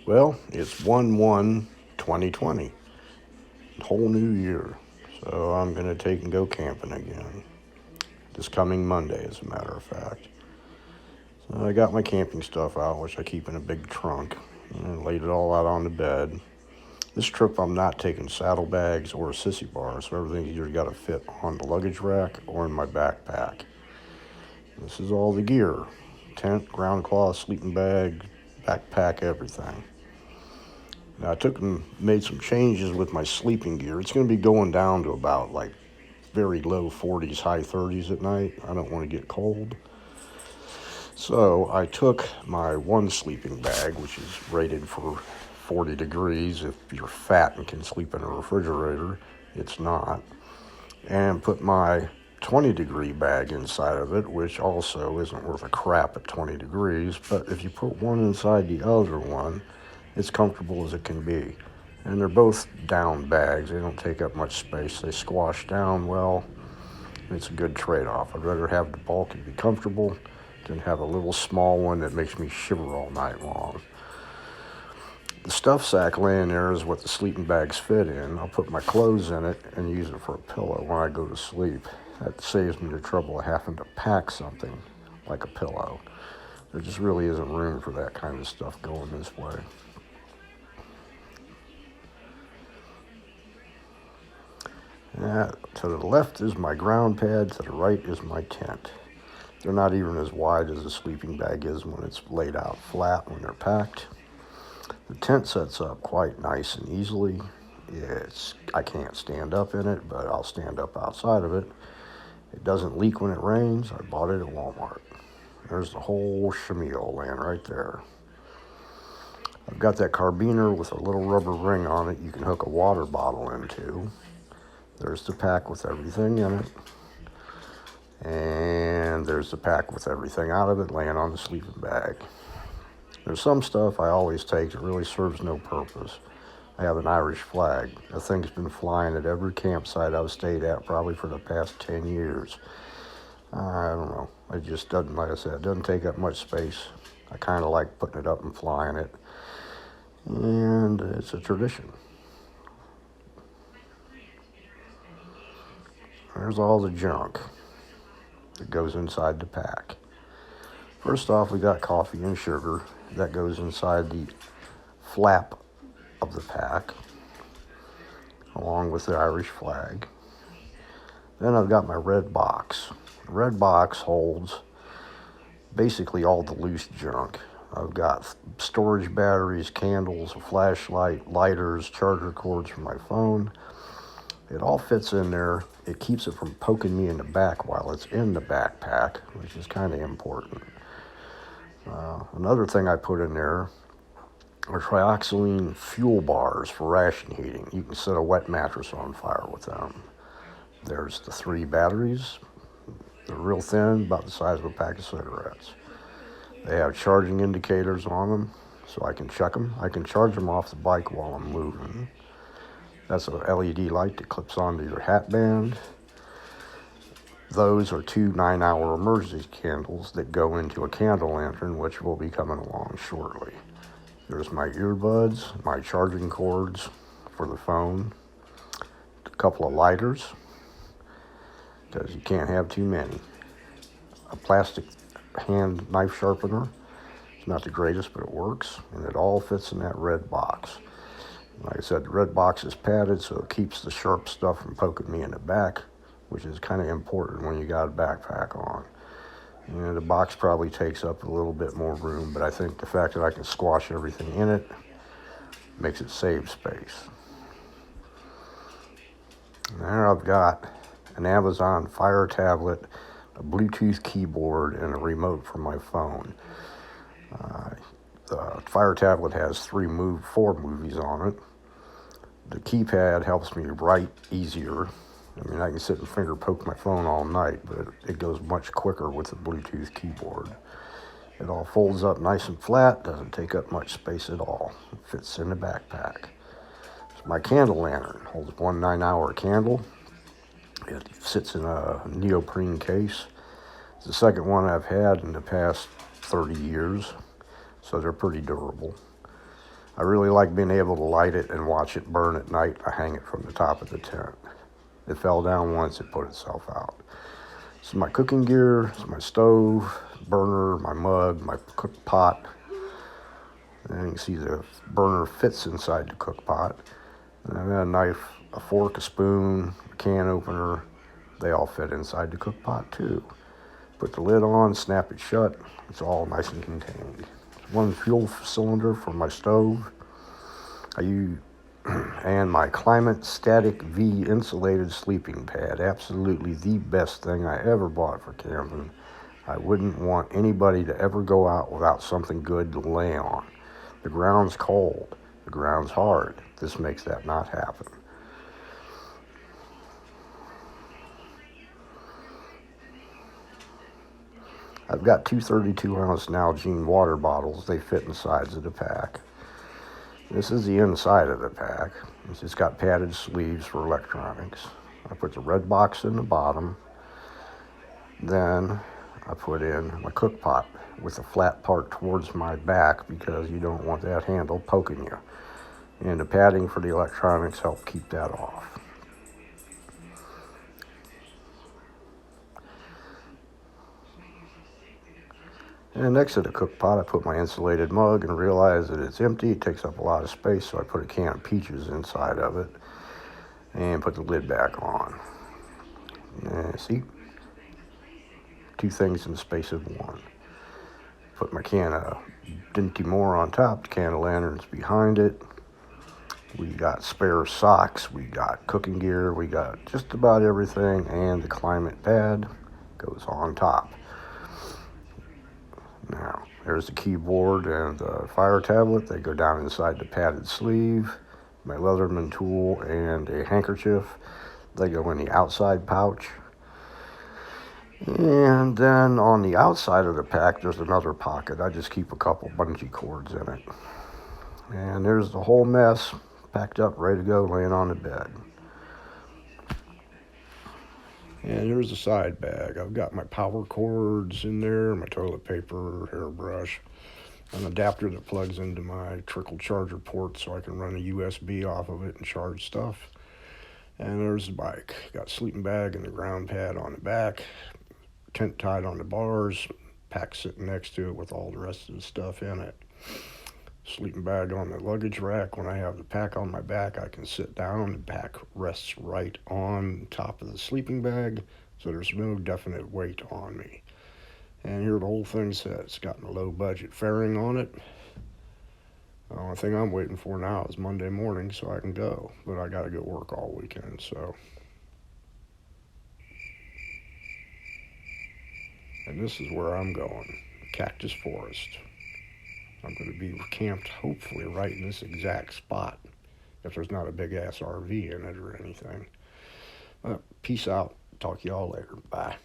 Well, it's 1/1/2020, whole new year. So I'm going to take and go camping again. This coming Monday, as a matter of fact. So I got my camping stuff out, which I keep in a big trunk, and laid it all out on the bed. This trip, I'm not taking saddlebags or a sissy bar, so everything's either got to fit on the luggage rack or in my backpack. This is all the gear: tent, ground cloth, sleeping bag, backpack, everything. Now, I took and made some changes with my sleeping gear. It's going to be going down to about like very low 40s, high 30s at night. I don't want to get cold. So I took my one sleeping bag, which is rated for 40 degrees. If you're fat and can sleep in a refrigerator, it's not. And put my 20-degree bag inside of it, which also isn't worth a crap at 20 degrees. But if you put one inside the other one, it's comfortable as it can be. And they're both down bags. They don't take up much space. They squash down well. It's a good trade-off. I'd rather have the bulk and be comfortable than have a little small one that makes me shiver all night long. The stuff sack laying there is what the sleeping bags fit in. I'll put my clothes in it and use it for a pillow when I go to sleep. That saves me the trouble of having to pack something like a pillow. There just really isn't room for that kind of stuff going this way. To the left is my ground pad, to the right is my tent. They're not even as wide as a sleeping bag is when it's laid out flat when they're packed. The tent sets up quite nice and easily. I can't stand up in it, but I'll stand up outside of it. It doesn't leak when it rains. I bought it at Walmart. There's the whole shamil laying right there. I've got that carabiner with a little rubber ring on it you can hook a water bottle into. There's the pack with everything in it. And there's the pack with everything out of it laying on the sleeping bag. There's some stuff I always take that really serves no purpose. I have an Irish flag. That thing's been flying at every campsite I've stayed at probably for the past 10 years. I don't know. It just doesn't, like I said, it doesn't take up much space. I kind of like putting it up and flying it. And it's a tradition. There's all the junk that goes inside the pack. First off, we got coffee and sugar. That goes inside the flap of the pack, along with the Irish flag. Then I've got my red box. The red box holds basically all the loose junk. I've got storage batteries, candles, a flashlight, lighters, charger cords for my phone. It all fits in there. It keeps it from poking me in the back while it's in the backpack, which is kind of important. Another thing I put in there are trioxylene fuel bars for ration heating. You can set a wet mattress on fire with them. There's the 3 batteries. They're real thin, about the size of a pack of cigarettes. They have charging indicators on them, so I can check them. I can charge them off the bike while I'm moving. That's a LED light that clips onto your hat band. Those are 2 9-hour emergency candles that go into a candle lantern, which will be coming along shortly. There's my earbuds, my charging cords for the phone, a couple of lighters, because you can't have too many. A plastic hand knife sharpener. It's not the greatest, but it works, and it all fits in that red box. Like I said, the red box is padded, so it keeps the sharp stuff from poking me in the back, which is kind of important when you got a backpack on. And the box probably takes up a little bit more room, but I think the fact that I can squash everything in it makes it save space. And there I've got an Amazon Fire tablet, a Bluetooth keyboard, and a remote for my phone. The Fire tablet has 4 movies on it. The keypad helps me write easier. I mean, I can sit and finger poke my phone all night, but it goes much quicker with the Bluetooth keyboard. It all folds up nice and flat, doesn't take up much space at all. It fits in the backpack. So my candle lantern holds 1 9-hour candle. It sits in a neoprene case. It's the second one I've had in the past 30 years, so they're pretty durable. I really like being able to light it and watch it burn at night. I hang it from the top of the tent. It fell down once, it put itself out. This is my cooking gear, this is my stove, burner, my mug, my cook pot. And you can see the burner fits inside the cook pot. And I've got a knife, a fork, a spoon, a can opener. They all fit inside the cook pot too. Put the lid on, snap it shut. It's all nice and contained. One fuel cylinder for my stove. I use and my Climate Static V insulated sleeping pad. Absolutely the best thing I ever bought for camping. I wouldn't want anybody to ever go out without something good to lay on. The ground's cold. The ground's hard. This makes that not happen. I've got two 32-ounce Nalgene water bottles. They fit in the sides of the pack. This is the inside of the pack. It's just got padded sleeves for electronics. I put the red box in the bottom. Then I put in my cook pot with the flat part towards my back because you don't want that handle poking you. And the padding for the electronics help keep that off. And next to the cook pot, I put my insulated mug and realize that it's empty. It takes up a lot of space, so I put a can of peaches inside of it and put the lid back on. And see? Two things in the space of one. Put my can of Dinty Moore on top, the can of lanterns behind it. We got spare socks, we got cooking gear, we got just about everything, and the climate pad goes on top. Now, there's the keyboard and the fire tablet. They go down inside the padded sleeve. My Leatherman tool and a handkerchief. They go in the outside pouch. And then on the outside of the pack, there's another pocket. I just keep a couple bungee cords in it. And there's the whole mess, packed up, ready to go, laying on the bed. And here's the side bag. I've got my power cords in there, my toilet paper, hairbrush, an adapter that plugs into my trickle charger port so I can run a USB off of it and charge stuff. And there's the bike. Got sleeping bag and the ground pad on the back, tent tied on the bars, pack sitting next to it with all the rest of the stuff in it. Sleeping bag on the luggage rack. When I have the pack on my back, I can sit down. The pack rests right on top of the sleeping bag, so there's no definite weight on me. And here the whole thing says, it's got a low budget fairing on it. The only thing I'm waiting for now is Monday morning so I can go, but I gotta go work all weekend, so. And this is where I'm going, Cactus Forest. I'm going to be camped hopefully right in this exact spot if there's not a big ass RV in it or anything. Peace out. Talk to y'all later. Bye.